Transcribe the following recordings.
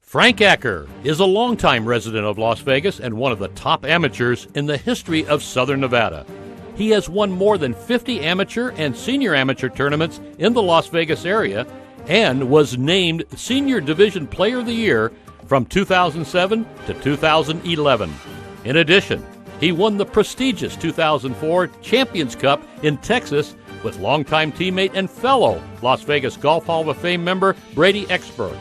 Frank Acker is a longtime resident of Las Vegas and one of the top amateurs in the history of Southern Nevada. He has won more than 50 amateur and senior amateur tournaments in the Las Vegas area and was named Senior Division Player of the Year from 2007 to 2011. In addition, he won the prestigious 2004 Champions Cup in Texas with longtime teammate and fellow Las Vegas Golf Hall of Fame member Brady Exber.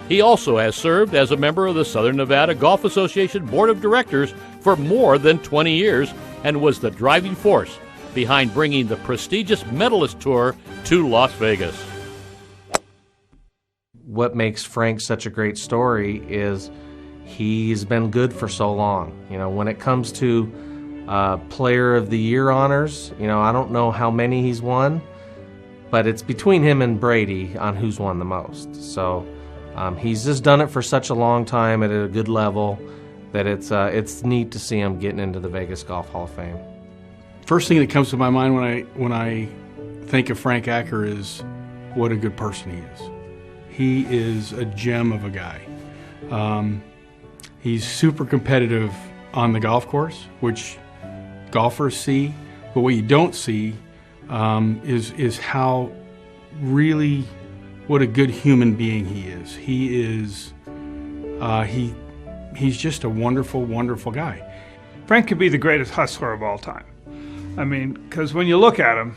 He also has served as a member of the Southern Nevada Golf Association Board of Directors for more than 20 years and was the driving force behind bringing the prestigious Medalist Tour to Las Vegas. What makes Frank such a great story is he's been good for so long. You know, when it comes to Player of the Year honors, you know, I don't know how many he's won, but it's between him and Brady on who's won the most. So he's just done it for such a long time at a good level that it's neat to see him getting into the Vegas Golf Hall of Fame. First thing that comes to my mind when I think of Frank Acker is what a good person he is. He is a gem of a guy. He's super competitive on the golf course, which golfers see, but what you don't see is how really what a good human being he is. He's just a wonderful, wonderful guy. Frank could be the greatest hustler of all time. I mean, because when you look at him,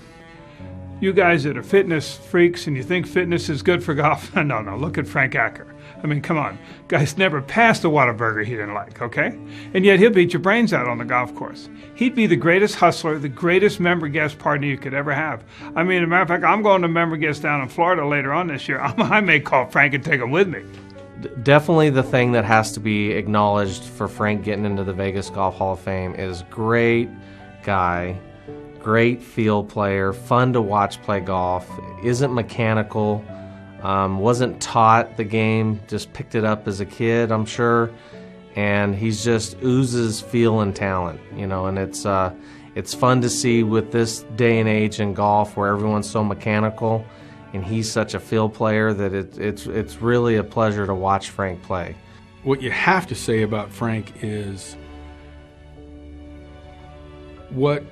you guys that are fitness freaks and you think fitness is good for golf, no, look at Frank Acker. I mean, come on. Guy's never passed a Whataburger he didn't like, okay? And yet he'll beat your brains out on the golf course. He'd be the greatest hustler, the greatest member guest partner you could ever have. I mean, as a matter of fact, I'm going to member guest down in Florida later on this year. I may call Frank and take him with me. Definitely the thing that has to be acknowledged for Frank getting into the Vegas Golf Hall of Fame is great guy, great field player, fun to watch play golf, isn't mechanical, wasn't taught the game, just picked it up as a kid, I'm sure, and he's just oozes feel and talent, you know, and it's fun to see with this day and age in golf where everyone's so mechanical and he's such a field player that it's really a pleasure to watch Frank play. What you have to say about Frank is what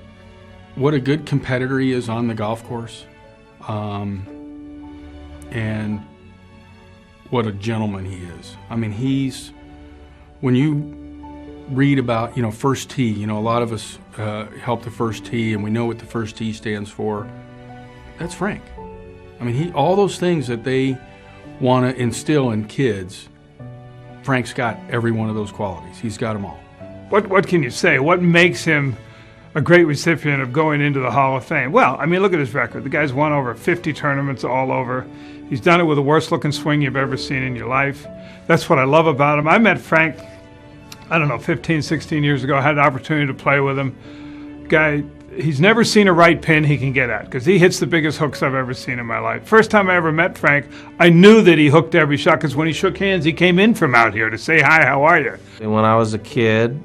a good competitor he is on the golf course, and what a gentleman he is. I mean, when you read about, you know, first tee, you know, a lot of us help the first tee and we know what the first tee stands for. That's Frank. I mean, all those things that they want to instill in kids, Frank's got every one of those qualities. He's got them all. What can you say? What makes him a great recipient of going into the Hall of Fame? Well, I mean, look at his record. The guy's won over 50 tournaments all over. He's done it with the worst looking swing you've ever seen in your life. That's what I love about him. I met Frank, 15, 16 years ago. I had the opportunity to play with him. Guy, he's never seen a right pin he can get at because he hits the biggest hooks I've ever seen in my life. First time I ever met Frank, I knew that he hooked every shot because when he shook hands, he came in from out here to say, hi, how are you? When I was a kid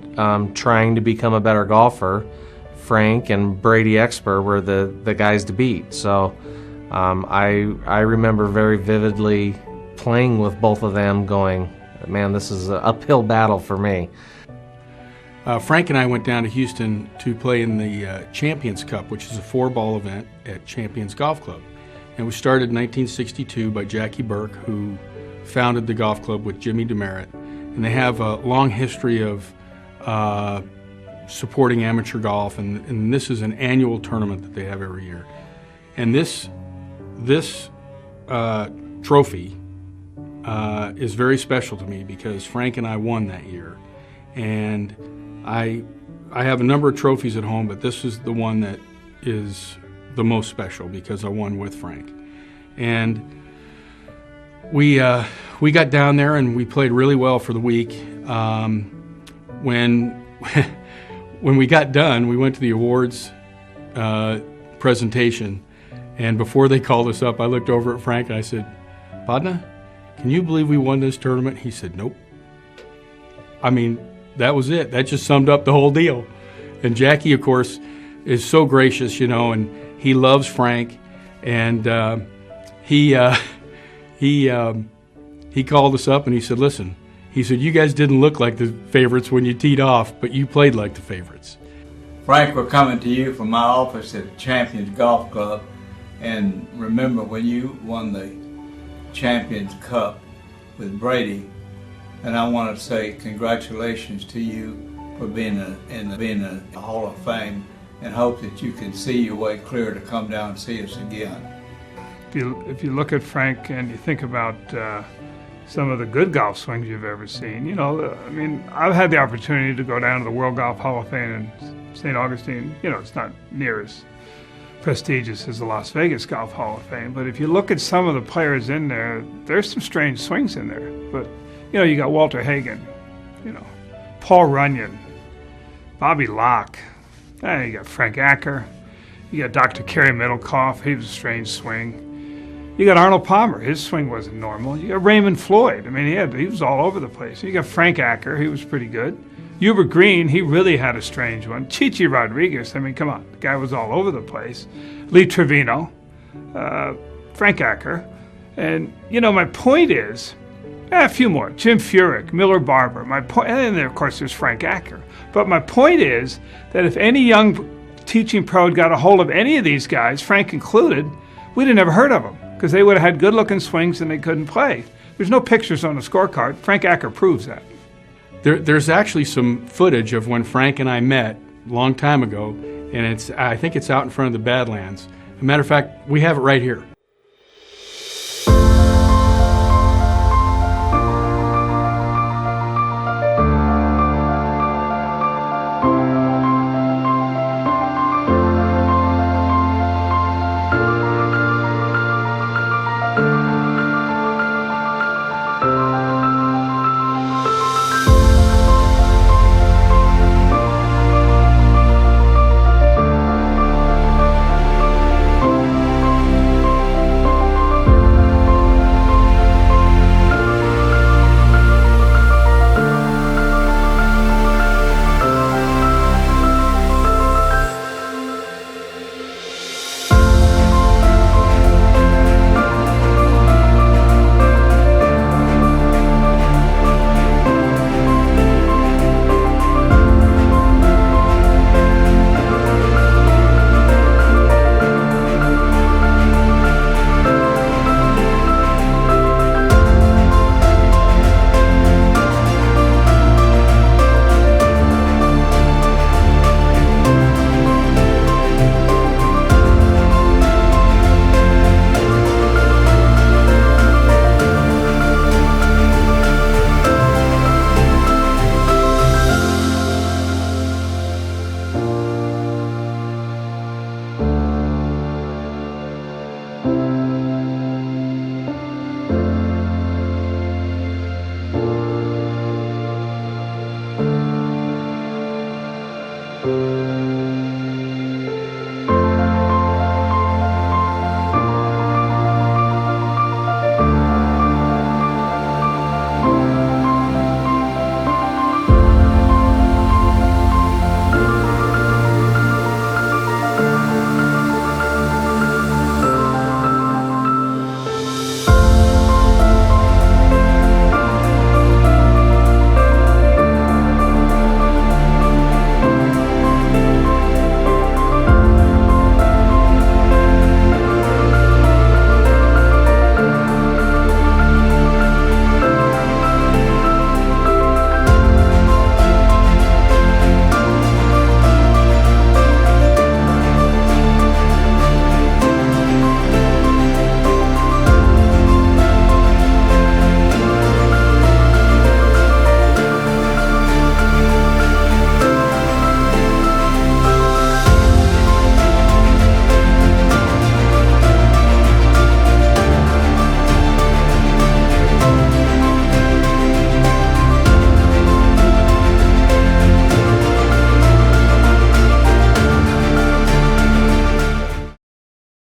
trying to become a better golfer, Frank and Brady Exber were the guys to beat. So I remember very vividly playing with both of them going, man, this is an uphill battle for me. Frank and I went down to Houston to play in the Champions Cup, which is a 4-ball event at Champions Golf Club. And we started in 1962 by Jackie Burke, who founded the golf club with Jimmy Demerit. And they have a long history of supporting amateur golf, and this is an annual tournament that they have every year. And this trophy is very special to me because Frank and I won that year. And I have a number of trophies at home, but this is the one that is the most special because I won with Frank. And we got down there and we played really well for the week. When we got done, we went to the awards presentation, and before they called us up, I looked over at Frank and I said, "Padna, can you believe we won this tournament?" He said, "Nope." I mean, that was it. That just summed up the whole deal. And Jackie, of course, is so gracious, you know, and he loves Frank, and he he called us up and he said, listen, he said, you guys didn't look like the favorites when you teed off, but you played like the favorites. Frank, we're coming to you from my office at Champions Golf Club. And remember when you won the Champions Cup with Brady, and I want to say congratulations to you for being in the Hall of Fame, and hope that you can see your way clear to come down and see us again. If you look at Frank and you think about some of the good golf swings you've ever seen, you know, I mean, I've had the opportunity to go down to the World Golf Hall of Fame in St. Augustine. You know, it's not near as prestigious as the Las Vegas Golf Hall of Fame, but if you look at some of the players in there, there's some strange swings in there. But, you know, you got Walter Hagen, you know, Paul Runyon, Bobby Locke, you got Frank Acker, you got Dr. Kerry Middlecoff, he was a strange swing. You got Arnold Palmer, his swing wasn't normal. You got Raymond Floyd, I mean, he was all over the place. You got Frank Acker, he was pretty good. Hubert Green, he really had a strange one. Chichi Rodriguez, I mean, come on, the guy was all over the place. Lee Trevino, Frank Acker. And, you know, my point is, a few more. Jim Furyk, Miller Barber. My point, and then, of course, there's Frank Acker. But my point is that if any young teaching pro had got a hold of any of these guys, Frank included, we'd have never heard of them because they would have had good-looking swings and they couldn't play. There's no pictures on the scorecard. Frank Acker proves that. There's actually some footage of when Frank and I met a long time ago, and I think it's out in front of the Badlands. As a matter of fact, we have it right here.